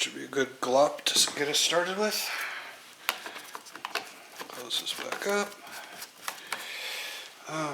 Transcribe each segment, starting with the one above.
Should be a good glop to get us started with. Close this back up. Alright.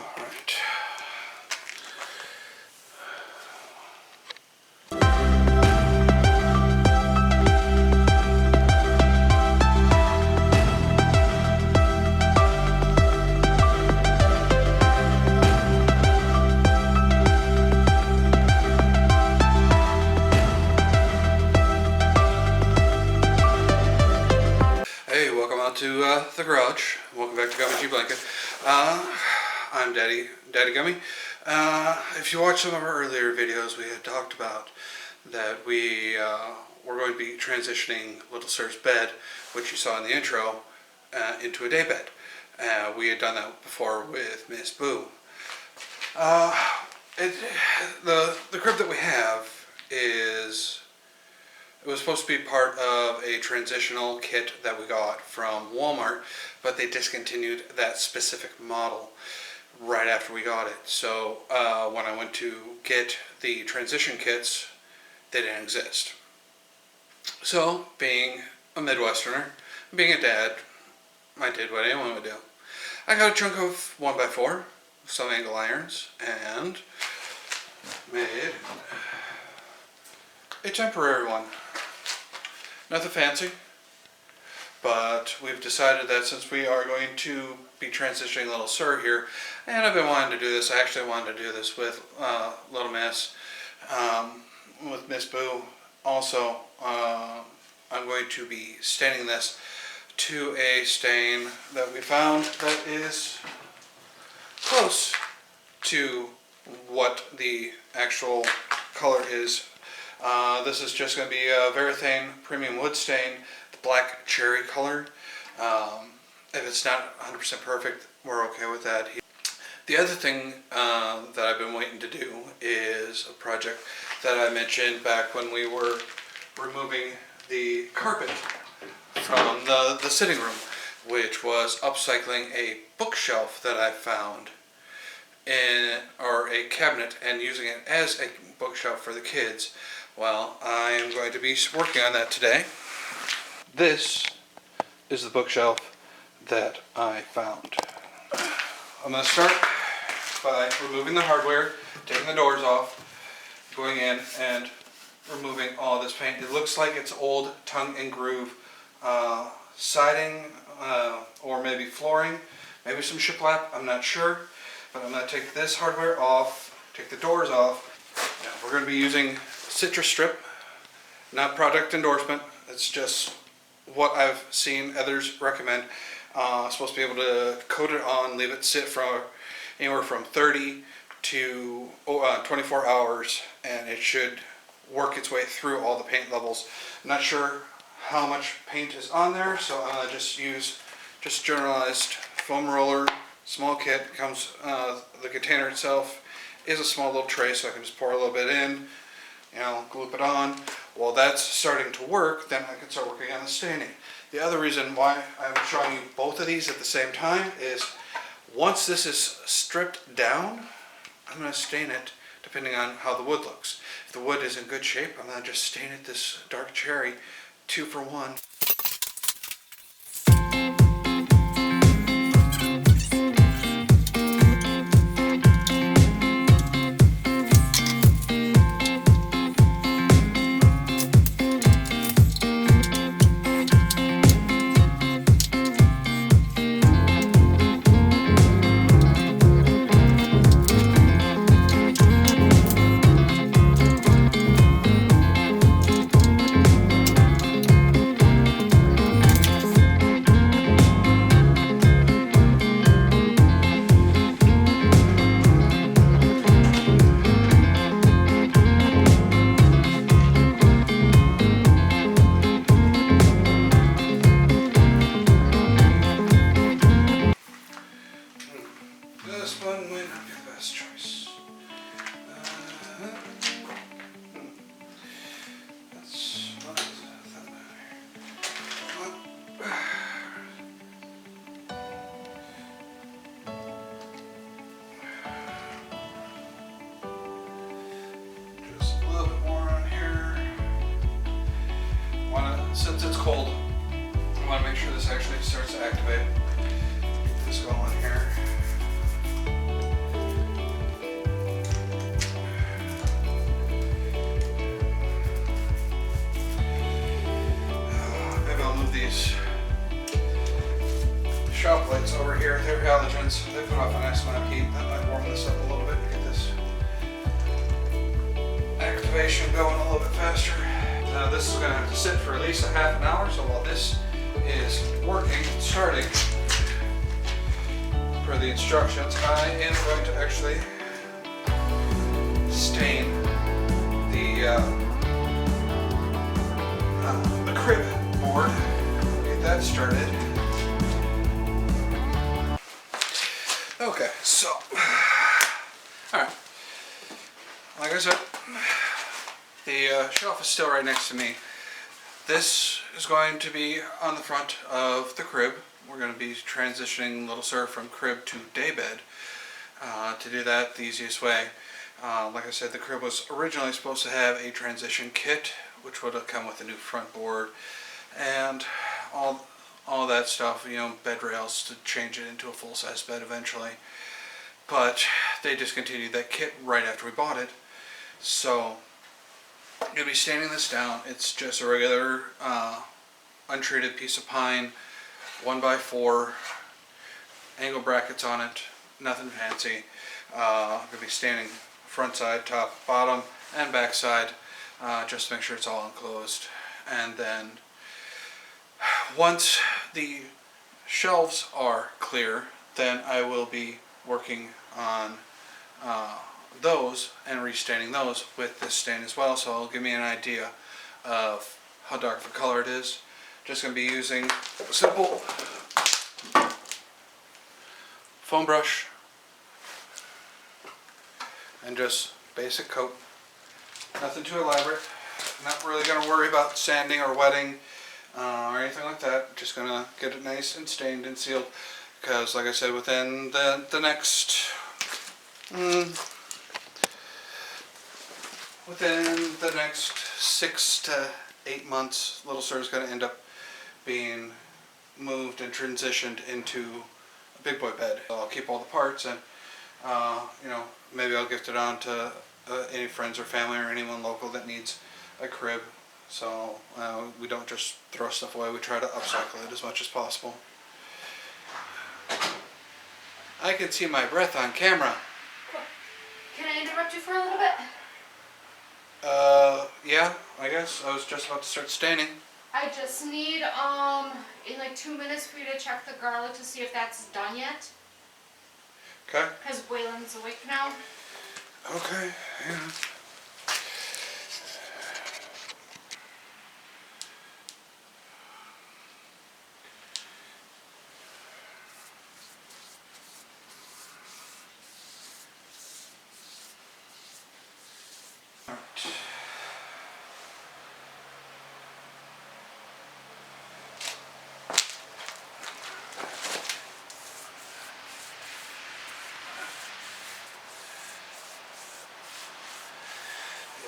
To the garage. Welcome back to Gummygblanket. I'm Daddy Gummy. If you watched some of our earlier videos, we had talked about that we were going to be transitioning Little Sir's bed, which you saw in the intro, into a day bed. We had done that before with Miss Boo. The crib that we have is... It was supposed to be part of a transitional kit that we got from Walmart, but they discontinued that specific model right after we got it. So when I went to get the transition kits, they didn't exist. So being a Midwesterner, being a dad, I did what anyone would do. I got a chunk of 1x4, some angle irons, and made a temporary one. Nothing fancy, but we've decided that since we are going to be transitioning Little Sir here, and I've been wanting to do this, I actually wanted to do this with Little Miss, with Miss Boo. Also, I'm going to be staining this to a stain that we found that is close to what the actual color is. This is just going to be a Varathane Premium Wood Stain, the black cherry color. If it's not 100% perfect, we're okay with that. The other thing that I've been waiting to do is a project that I mentioned back when we were removing the carpet from the sitting room, which was upcycling a bookshelf that I found or a cabinet, and using it as a bookshelf for the kids. Well, I am going to be working on that today. This is the bookshelf that I found. I'm going to start by removing the hardware, taking the doors off, going in and removing all this paint. It looks like it's old tongue and groove siding or maybe flooring, maybe some shiplap, I'm not sure. But I'm going to take this hardware off, take the doors off. Now, we're going to be using Citrus Strip, not product endorsement, it's just what I've seen others recommend. Supposed to be able to coat it on, leave it sit for anywhere from 30 to 24 hours, and it should work its way through all the paint levels. I'm not sure how much paint is on there, so I'm going to just use generalized foam roller, small kit. Comes the container itself is a small little tray, so I can just pour a little bit in, gloop it on. While that's starting to work, then I can start working on the staining. The other reason why I'm showing you both of these at the same time is once this is stripped down, I'm going to stain it depending on how the wood looks. If the wood is in good shape, I'm going to just stain it this dark cherry 2 for 1. their halogens. They put off a nice amount of heat. That might warm this up a little bit and get this activation going a little bit faster. Now this is going to have to sit for at least a half an hour, so while this is working, starting per the instructions, I am going to actually stain the crib board. Get that started. Okay, so, alright, like I said, the shelf is still right next to me. This is going to be on the front of the crib. We're going to be transitioning Little Sir from crib to daybed. To do that the easiest way, like I said, the crib was originally supposed to have a transition kit, which would have come with a new front board and all that stuff, you know, bed rails to change it into a full-size bed eventually. But they discontinued that kit right after we bought it. So I'm going to be staining this down. It's just a regular untreated piece of pine, 1x4, angle brackets on it, nothing fancy. I'm going to be staining front side, top, bottom, and back side, just to make sure it's all enclosed. And then once the shelves are clear, then I will be working on those and restaining those with this stain as well, so it'll give me an idea of how dark of a color it is. Just going to be using a simple foam brush and just basic coat. Nothing too elaborate. Not really going to worry about sanding or wetting or anything like that. Just going to get it nice and stained and sealed, because like I said, within the next within the next 6 to 8 months, Little Sir is going to end up being moved and transitioned into a big boy bed. I'll keep all the parts, and you know, maybe I'll gift it on to any friends or family or anyone local that needs a crib. So we don't just throw stuff away, we try to upcycle it as much as possible. I can see my breath on camera. Can I interrupt you for a little bit? Yeah, I guess. I was just about to start staining. I just need, in like 2 minutes for you to check the garlic to see if that's done yet. Okay. Because Waylon's awake now. Okay, yeah.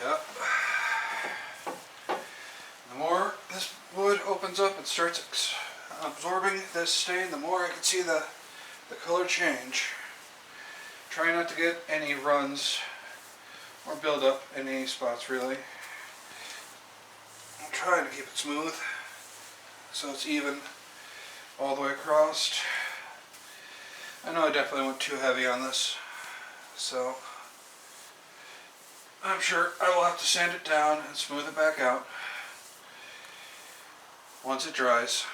Yep. The more this wood opens up and starts absorbing this stain, the more I can see the color change. Try not to get any runs or build up in any spots really. I'm trying to keep it smooth so it's even all the way across. I know I definitely went too heavy on this, so I'm sure I will have to sand it down and smooth it back out once it dries.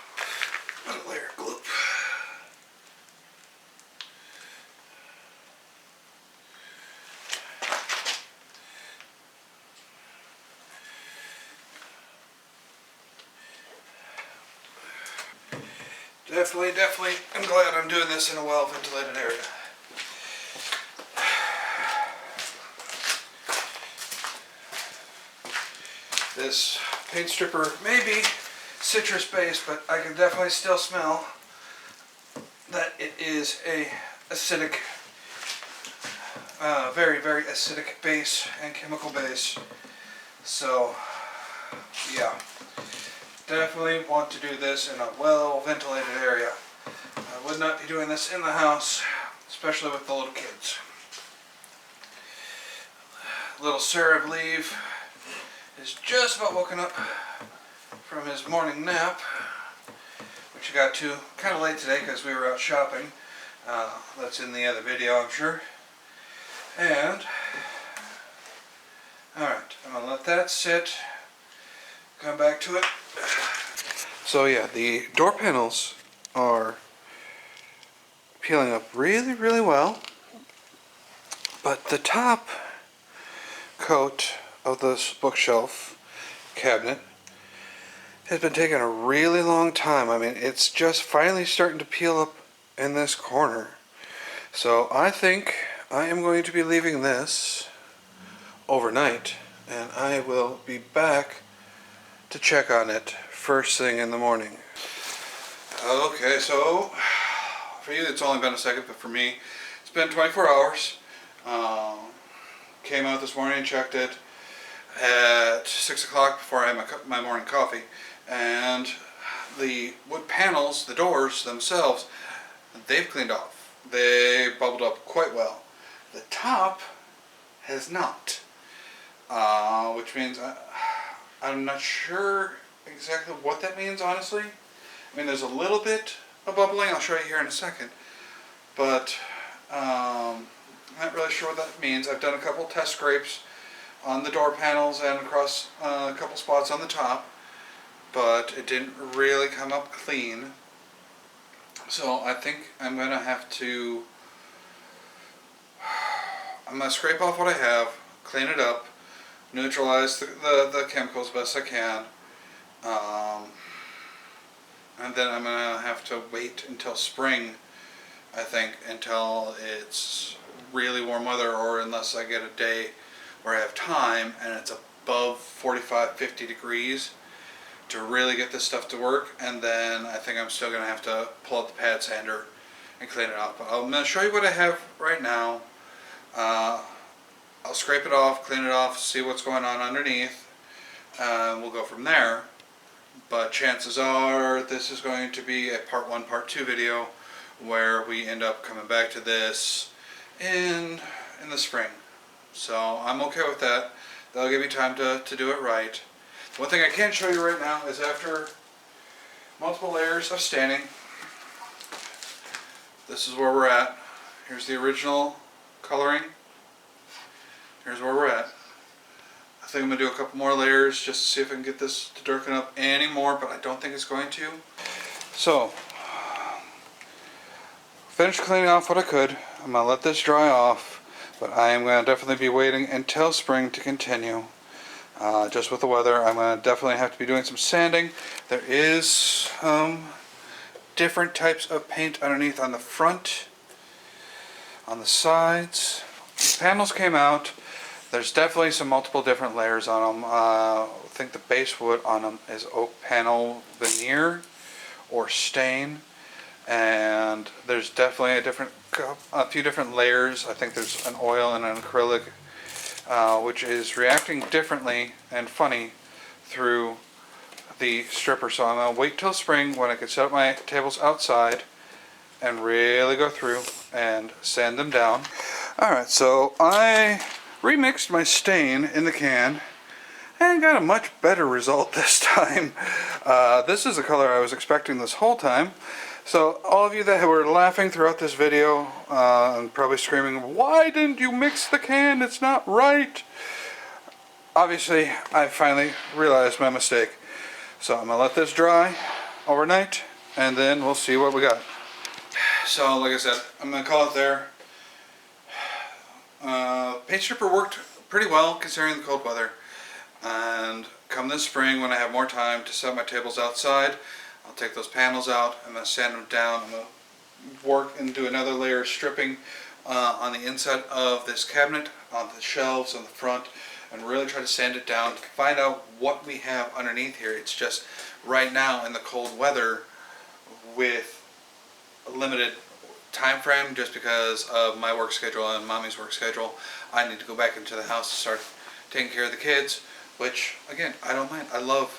Put a layer of glue. Definitely, I'm glad I'm doing this in a well-ventilated area. This paint stripper may be citrus based, but I can definitely still smell that it is a acidic, very acidic base and chemical base. So yeah, definitely want to do this in a well-ventilated area. I would not be doing this in the house, especially with the little kids. Little Sir, I believe, is just about woken up from his morning nap, which he got to kind of late today because we were out shopping. That's in the other video, I'm sure. And, alright, I'm going to let that sit. Come back to it. So yeah, the door panels are peeling up really, really well. But the top coat of this bookshelf cabinet has been taking a really long time. I mean, it's just finally starting to peel up in this corner. So I think I am going to be leaving this overnight, and I will be back to check on it first thing in the morning. Okay, so for you it's only been a second, but for me it's been 24 hours. Came out this morning and checked it at 6 o'clock before I had my morning coffee, and the wood panels, the doors themselves, they've cleaned off. They bubbled up quite well. The top has not, which means I'm not sure exactly what that means, honestly. I mean, there's a little bit of bubbling, I'll show you here in a second, but I'm not really sure what that means. I've done a couple test scrapes on the door panels and across a couple spots on the top, but it didn't really come up clean. So I think I'm going to have to, I'm going to scrape off what I have, clean it up, neutralize the chemicals best I can, and then I'm going to have to wait until spring, I think, until it's really warm weather, or unless I get a day where I have time and it's above 45-50 degrees to really get this stuff to work, and then I think I'm still going to have to pull out the pad sander and clean it off. But I'm going to show you what I have right now. I'll scrape it off, clean it off, see what's going on underneath, we'll go from there. But chances are this is going to be a part 1, part 2 video where we end up coming back to this in the spring. So I'm okay with that. That'll give me time to do it right. One thing I can show you right now is after multiple layers of staining, this is where we're at. Here's the original coloring. Here's where we're at. I think I'm going to do a couple more layers just to see if I can get this to darken up any more, but I don't think it's going to. So, finished cleaning off what I could. I'm going to let this dry off, but I am going to definitely be waiting until spring to continue. Just with the weather, I'm going to definitely have to be doing some sanding. There is different types of paint underneath on the front, on the sides. The panels came out. There's definitely some multiple different layers on them. I think the base wood on them is oak panel veneer or stain, and there's definitely a few different layers. I think there's an oil and an acrylic, which is reacting differently and funny through the stripper. So I'm going to wait till spring when I can set up my tables outside and really go through and sand them down. Alright, so I remixed my stain in the can and got a much better result this time. This is the color I was expecting this whole time. So all of you that were laughing throughout this video and probably screaming, "Why didn't you mix the can? It's not right." Obviously, I finally realized my mistake. So I'm going to let this dry overnight and then we'll see what we got. So like I said, I'm going to call it there. Paint stripper worked pretty well considering the cold weather, and come this spring when I have more time to set my tables outside, I'll take those panels out, I'm going to sand them down, I'm going to work and do another layer of stripping on the inside of this cabinet, on the shelves on the front, and really try to sand it down to find out what we have underneath here. It's just right now in the cold weather with a limited time frame, just because of my work schedule and mommy's work schedule, I need to go back into the house to start taking care of the kids, which again, I don't mind. I love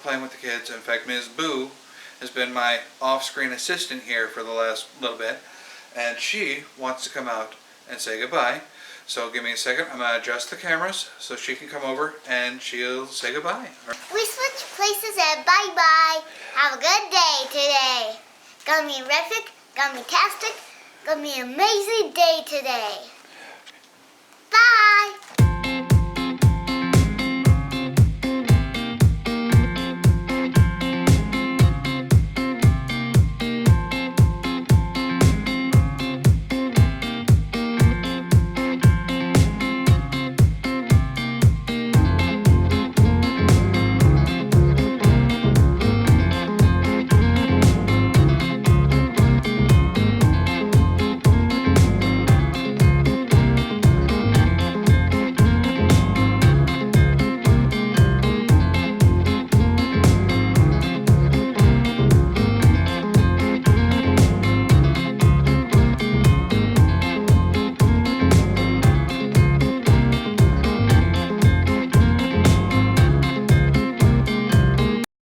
playing with the kids. In fact, Ms. Boo has been my off-screen assistant here for the last little bit, and she wants to come out and say goodbye. So give me a second, I'm going to adjust the cameras so she can come over and she'll say goodbye. We switched places and bye-bye. Have a good day today. Gummy-rific, Gummy-tastic, Gonna be an amazing day today.